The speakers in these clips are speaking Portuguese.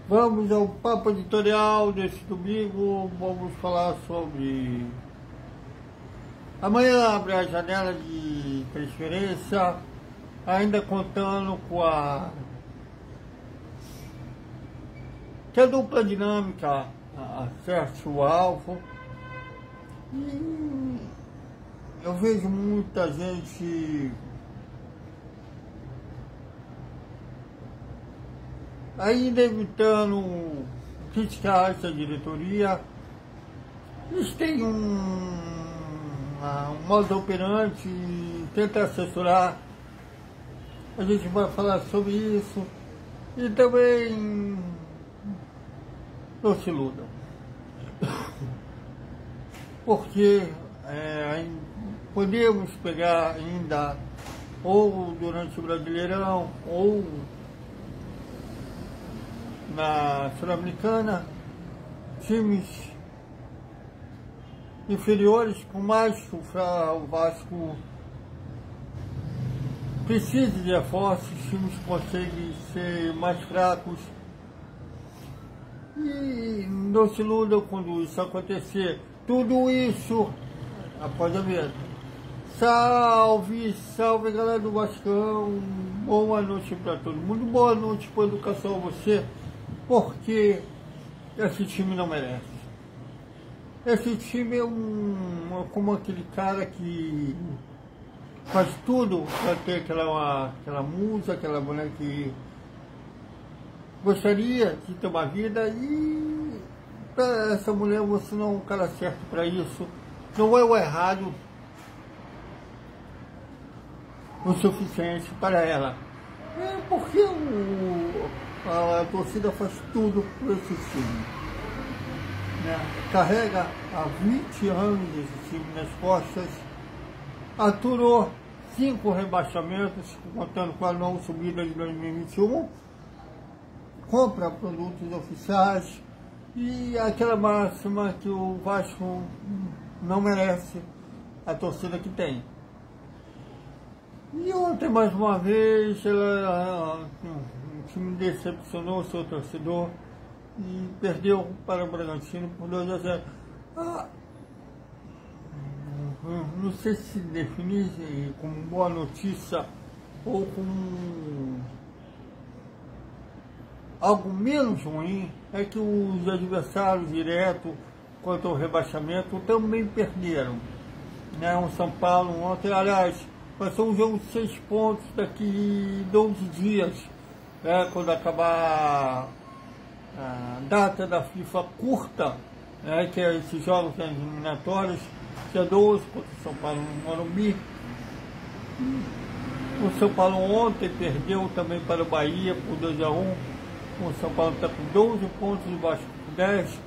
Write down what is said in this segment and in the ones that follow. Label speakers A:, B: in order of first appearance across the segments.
A: Vamos ao papo editorial deste domingo. Vamos falar sobre... Amanhã abre a janela de transferência, ainda contando com que a dupla dinâmica acerte o alvo. E eu vejo muita gente ainda evitando criticar essa diretoria. Eles têm um modo operante, tenta assessorar. A gente vai falar sobre isso. E também não se iludam, porque podemos pegar ainda, ou durante o Brasileirão, ou na Sul-Americana, times inferiores, por mais que o Vasco precise de reforços, os times conseguem ser mais fracos. E não se iludam quando isso acontecer. Tudo isso após a mesa. Salve, salve, galera do Vascão. Boa noite para todo mundo. Boa noite com educação a você, porque esse time não merece. Esse time é como aquele cara que faz tudo para ter aquela musa, aquela mulher que gostaria de ter uma vida, e para essa mulher você não é um cara certo para isso, não é o errado o suficiente para ela. É porque a torcida faz tudo por esse time, né? Carrega há 20 anos esse time nas costas, aturou 5 rebaixamentos, contando com a não subida de 2021, compra produtos oficiais e aquela máxima que o Vasco não merece a torcida que tem. E ontem, mais uma vez, o time decepcionou o seu torcedor e perdeu para o Bragantino por 2-0. Não sei se definir como boa notícia ou como algo menos ruim, é que os adversários diretos quanto ao rebaixamento também perderam, né? O São Paulo ontem, aliás, vai ser um jogo de 6 pontos daqui 12 dias, né? Quando acabar a data da FIFA curta, né? Que é esses jogos eliminatórios, dia 12 contra o São Paulo no Morumbi. O São Paulo ontem perdeu também para o Bahia por 2-1. O São Paulo está com 12 pontos, o Vasco com 10.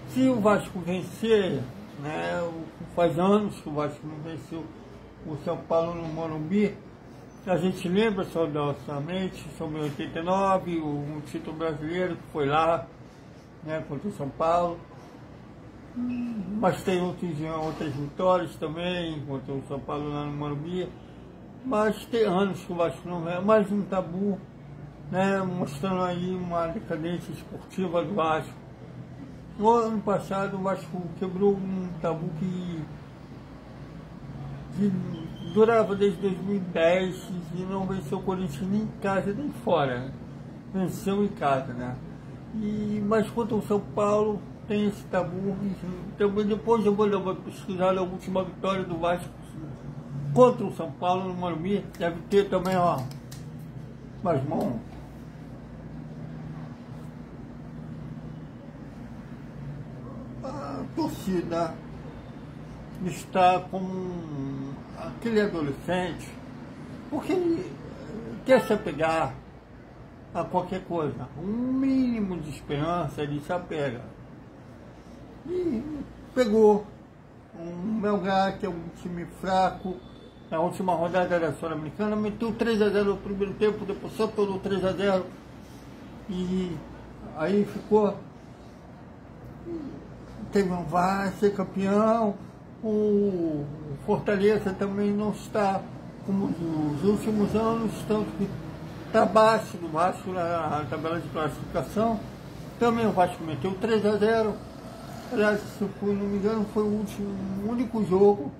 A: Se o Vasco vencer, né, faz anos que o Vasco não venceu o São Paulo no Morumbi, a gente lembra saudosamente, sobre 89, um título brasileiro que foi lá, né, contra o São Paulo. Mas tem outras vitórias também contra o São Paulo lá no Morumbi. Mas tem anos que o Vasco não é mais um tabu, né, mostrando aí uma decadência esportiva do Vasco. No ano passado o Vasco quebrou um tabu que durava desde 2010 e não venceu o Corinthians nem em casa nem fora. Venceu em casa, né? Mas quanto ao São Paulo, tem esse tabu. Então, depois eu vou pesquisar a última vitória do Vasco contra o São Paulo no Morumbi. Deve ter também, ó, mais mão. A torcida está como aquele adolescente, porque ele quer se apegar a qualquer coisa. Um mínimo de esperança ele se apega. E pegou um Melgar, que é um time fraco, na última rodada da Sul-Americana, meteu 3-0 no primeiro tempo, depois só tornou 3-0, e aí ficou, teve um vai ser campeão. O Fortaleza também não está como nos últimos anos, tanto que está abaixo do Vasco na tabela de classificação. Também o Vasco meteu 3-0. Aliás, se eu não me engano, foi o único jogo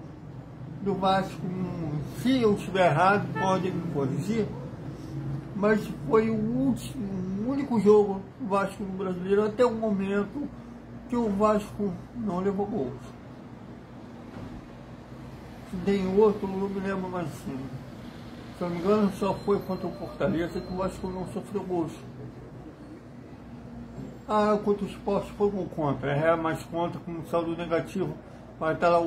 A: do Vasco. Se eu estiver errado, pode me corrigir. Mas foi o único jogo do Vasco no Brasileiro até o momento que o Vasco não levou gols. Se tem outro, não me lembro mais assim. Se eu não me engano, só foi contra o Fortaleza que o Vasco não sofreu gols. Contra o Sport foi um contra, mais contra, com um saldo negativo. Vai estar lá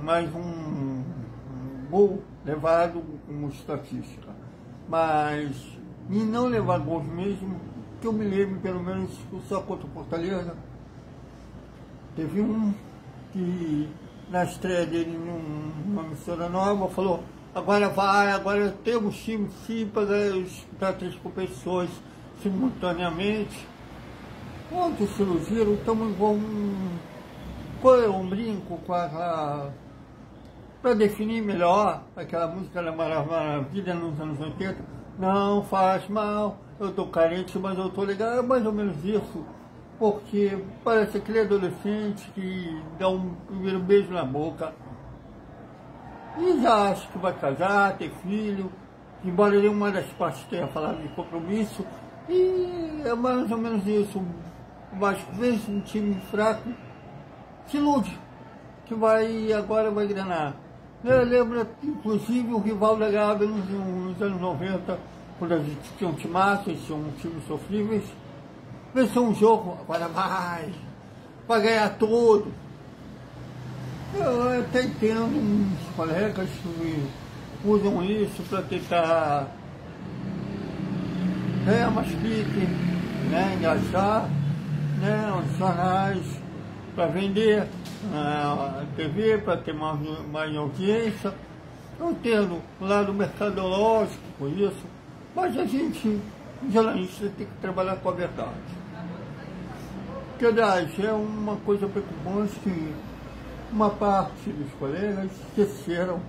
A: mais um gol levado como estatística. Mas, e não levar gols mesmo, que eu me lembro, pelo menos, só contra o Fortaleza. Teve um que, na estreia dele, numa emissora nova, falou: agora temos time sim para 3 competições simultaneamente. Ontem se iludiram, estamos igual um brinco para definir melhor aquela música da Maravilha nos anos 80. Não faz mal, eu tô carente, mas eu tô legal. É mais ou menos isso, porque parece aquele adolescente que dá um primeiro beijo na boca e já acha que vai casar, ter filho, embora nenhuma das partes tenha falado de compromisso. E é mais ou menos isso. O Vasco vence um time fraco, se ilude, que agora vai engrenar. Lembra, inclusive, o rival da Gávea nos anos 90, quando a gente tinha um timaço, tinha um time sofríveis. Venceu um jogo, agora vai ganhar tudo. Eu até entendo uns colegas que usam isso para tentar ganhar mais clique, engajar, os jornais para vender, a TV para ter mais audiência. Eu entendo o lado mercadológico com isso, mas a gente, jornalista, tem que trabalhar com a verdade. Que, aliás, é uma coisa preocupante que uma parte dos colegas esqueceram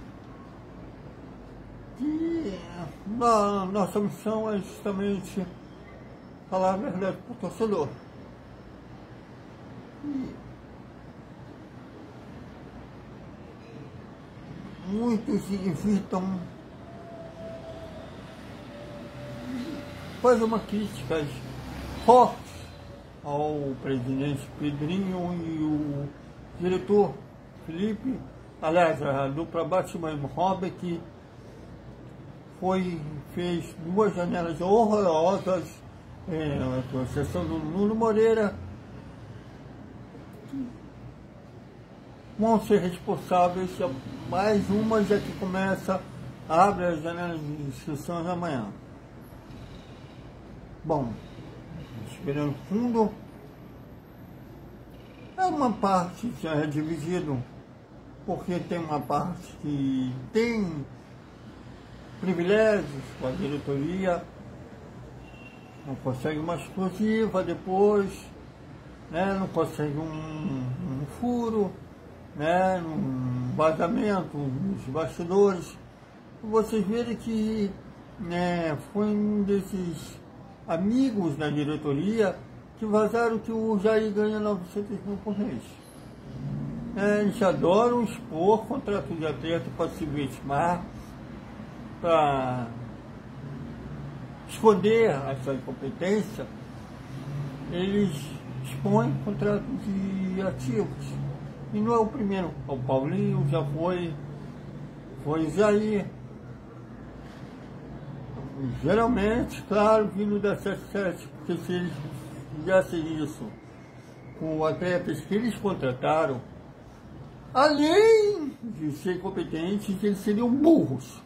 A: que nossa missão é justamente falar a verdade para o torcedor. E muitos evitam fazer uma crítica forte ao presidente Pedrinho e o diretor Felipe, aliás, a dupla Batman e Robert, que fez 2 janelas horrorosas, a exceção do Nuno Moreira, vão ser responsáveis. Mais uma já que abre as janelas de inscrições amanhã. Bom, esperando fundo, é uma parte já é dividido, porque tem uma parte que tem privilégios com a diretoria, não consegue uma exclusiva depois, não consegue um furo, um vazamento nos bastidores. Vocês verem que foi um desses amigos da diretoria que vazaram que o Jair ganha 900 mil por mês. Eles adoram expor contrato de atleta para se vitimar, para esconder a sua incompetência. Eles expõem contrato de ativos. E não é o primeiro, o Paulinho já foi Jair. Geralmente, claro, vindo da 77, porque se eles fizessem isso com atletas que eles contrataram, além de ser competentes, eles seriam burros.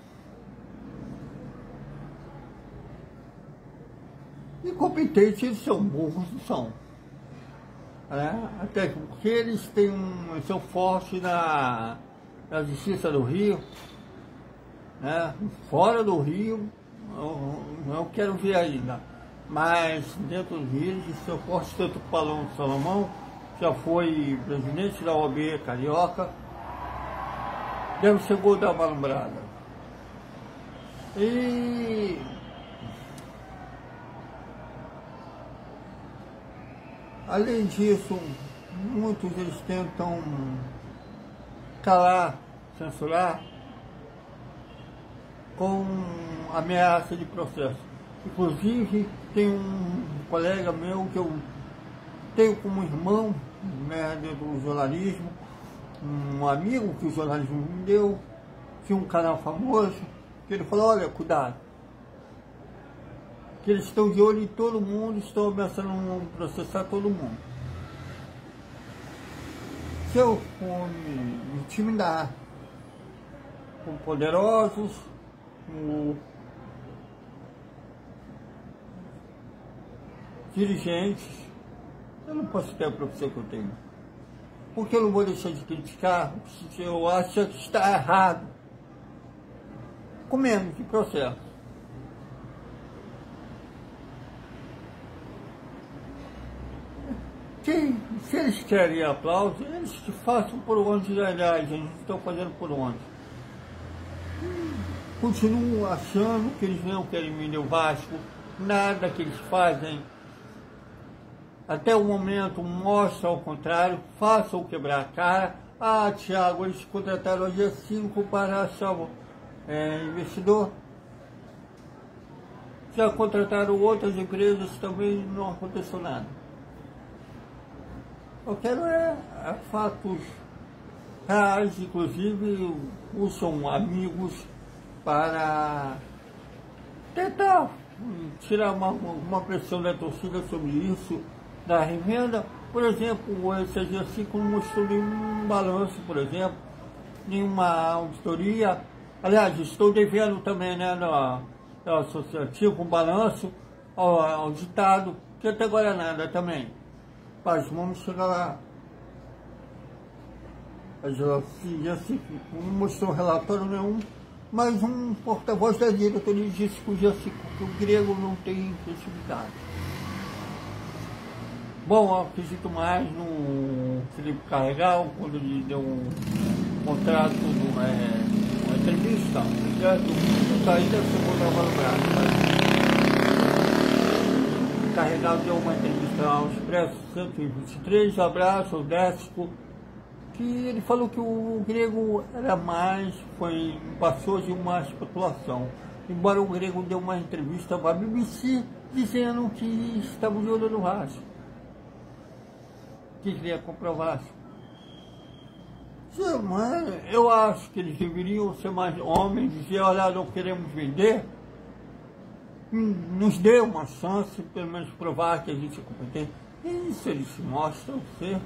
A: Incompetentes eles são, burros não são. Até porque eles são fortes na Justiça do Rio, fora do Rio, não quero ver ainda, mas dentro do Rio eles são fortes. Tanto o Palão Salomão já foi presidente da OAB Carioca, deve ser gol da malambrada. E Além disso, muitos eles tentam calar, censurar, com ameaça de processo. Inclusive, tem um colega meu que eu tenho como irmão, né, dentro do jornalismo, um amigo que o jornalismo me deu, tinha um canal famoso, que ele falou, olha, cuidado, que eles estão de olho em todo mundo, estão ameaçando processar todo mundo. Se eu for me intimidar com poderosos, com dirigentes, eu não posso ter a profissão que eu tenho. Porque eu não vou deixar de criticar se eu acho que está errado. Com menos de processo. Se eles querem aplauso, eles que façam por onde, aliás, eles estão fazendo por onde. Continuo achando que eles não querem vender o Vasco, nada que eles fazem até o momento mostra ao contrário, façam quebrar a cara. Ah, Thiago, eles contrataram a G5 para achar investidor. Já contrataram outras empresas também, não aconteceu nada. Eu quero fatos reais, inclusive usam amigos para tentar tirar uma pressão da torcida sobre isso, da revenda. Por exemplo, esse G5 não mostrou nenhum balanço, por exemplo, nenhuma auditoria. Aliás, estou devendo também, né, no associativo, um balanço auditado, que até agora nada também. Mas vamos chegar lá. A G5 não mostrou relatório nenhum, mas um porta-voz da diretoria disse que o G5, que o grego não tem credibilidade. Bom, eu acredito mais no Felipe Carregal, quando ele deu um contrato, uma entrevista, saída do seu trabalho braço. Carregal deu uma entrevista ao Expresso 123, abraço ao Décico, que ele falou que o grego era mais, passou de uma especulação. Embora o grego deu uma entrevista para a BBC dizendo que estava de olho no Vasco, que queria comprovar. Sim, mas eu acho que eles deveriam ser mais homens, dizer, olha, não queremos vender, nos dê uma chance, pelo menos provar que a gente é competente. Isso eles se mostram ser.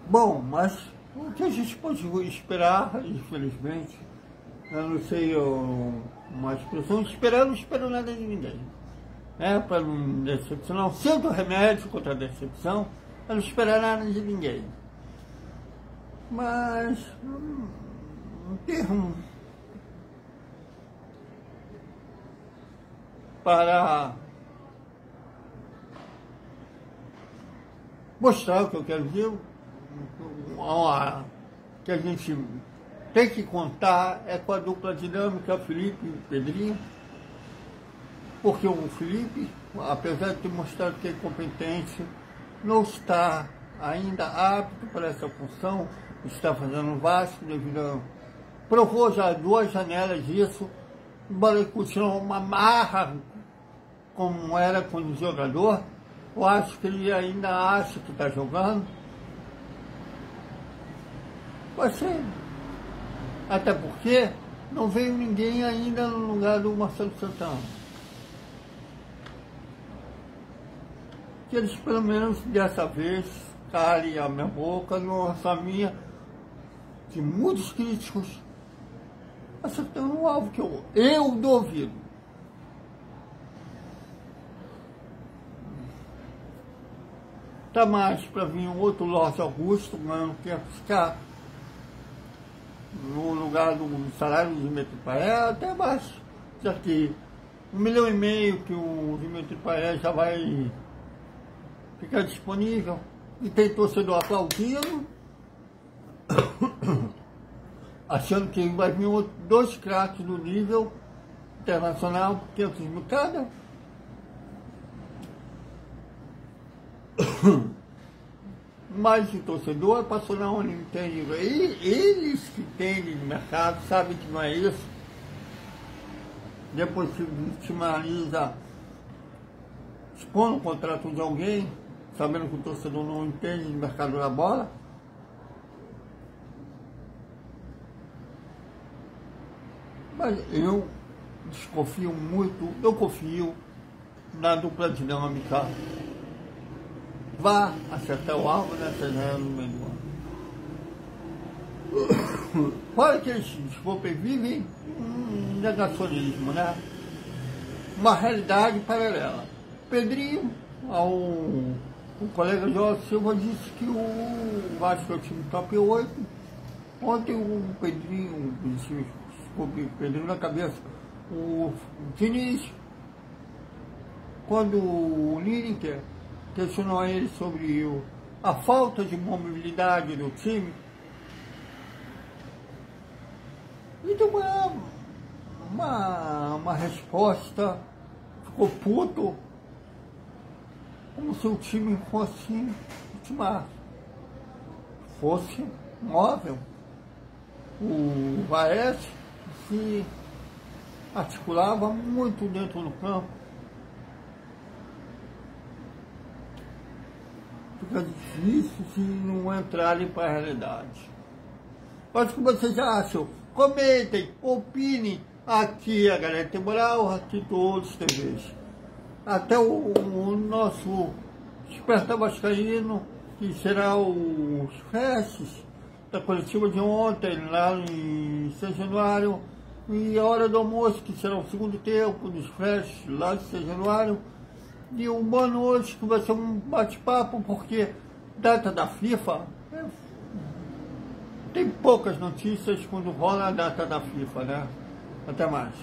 A: Bom, mas o que a gente pode esperar, infelizmente, eu não sei uma expressão, esperar, não espero nada de ninguém. Para não decepcionar, sendo remédio contra a decepção, eu não esperar nada de ninguém. Mas, um termo para mostrar o que eu quero dizer, que a gente tem que contar é com a dupla dinâmica Felipe e Pedrinho, porque o Felipe, apesar de ter mostrado que é competente, não está ainda apto para essa função, está fazendo Vasco devido a... Provou já 2 janelas disso, embora ele continue uma marra como era quando jogador, eu acho que ele ainda acha que está jogando. Pode ser. Até porque não veio ninguém ainda no lugar do Marcelo Santana. Que eles pelo menos dessa vez calem a minha boca, nossa minha, de muitos críticos acertando um alvo que eu duvido. Tá mais para vir um outro Lorde Augusto, mas eu não quero ficar no lugar do salário do Dimitri Payet, até baixo, já que 1,5 milhão que o Dimitri Payet já vai ficar disponível, e tem torcedor aplaudindo, achando que vai vir 2 craques do nível internacional, 500 mil cada. Mas o torcedor passou na onde entende. Eles que entendem de mercado sabem que não é isso. Depois se vitimaliza expondo o contrato de alguém, sabendo que o torcedor não entende de mercado da bola. Mas eu desconfio muito, eu confio na dupla dinâmica. Vá acertar o alvo nessa janela no meio do ano. Fora que eles vivem um negacionismo, né? Uma realidade paralela. Pedrinho, o colega Jorge Silva disse que o Vasco é o time top 8. Ontem o Pedrinho, o Pedrinho na cabeça, o Diniz, quando o Lineker questionou ele sobre a falta de mobilidade do time, e deu uma resposta, ficou puto, como se o time fosse fosse móvel. O Vaes se articulava muito dentro do campo. Fica difícil se não entrarem para a realidade. Mas o que vocês acham? Comentem, opinem. Aqui a Galera Tem Moral, aqui todos os TVs. Até o nosso Despertar Vascaíno, que será os flashes da coletiva de ontem, lá em São Januário, e a hora do almoço, que será o segundo tempo dos flashes lá de São Januário. E um boa noite, que vai ser um bate-papo, porque data da FIFA, tem poucas notícias quando rola a data da FIFA, né? Até mais.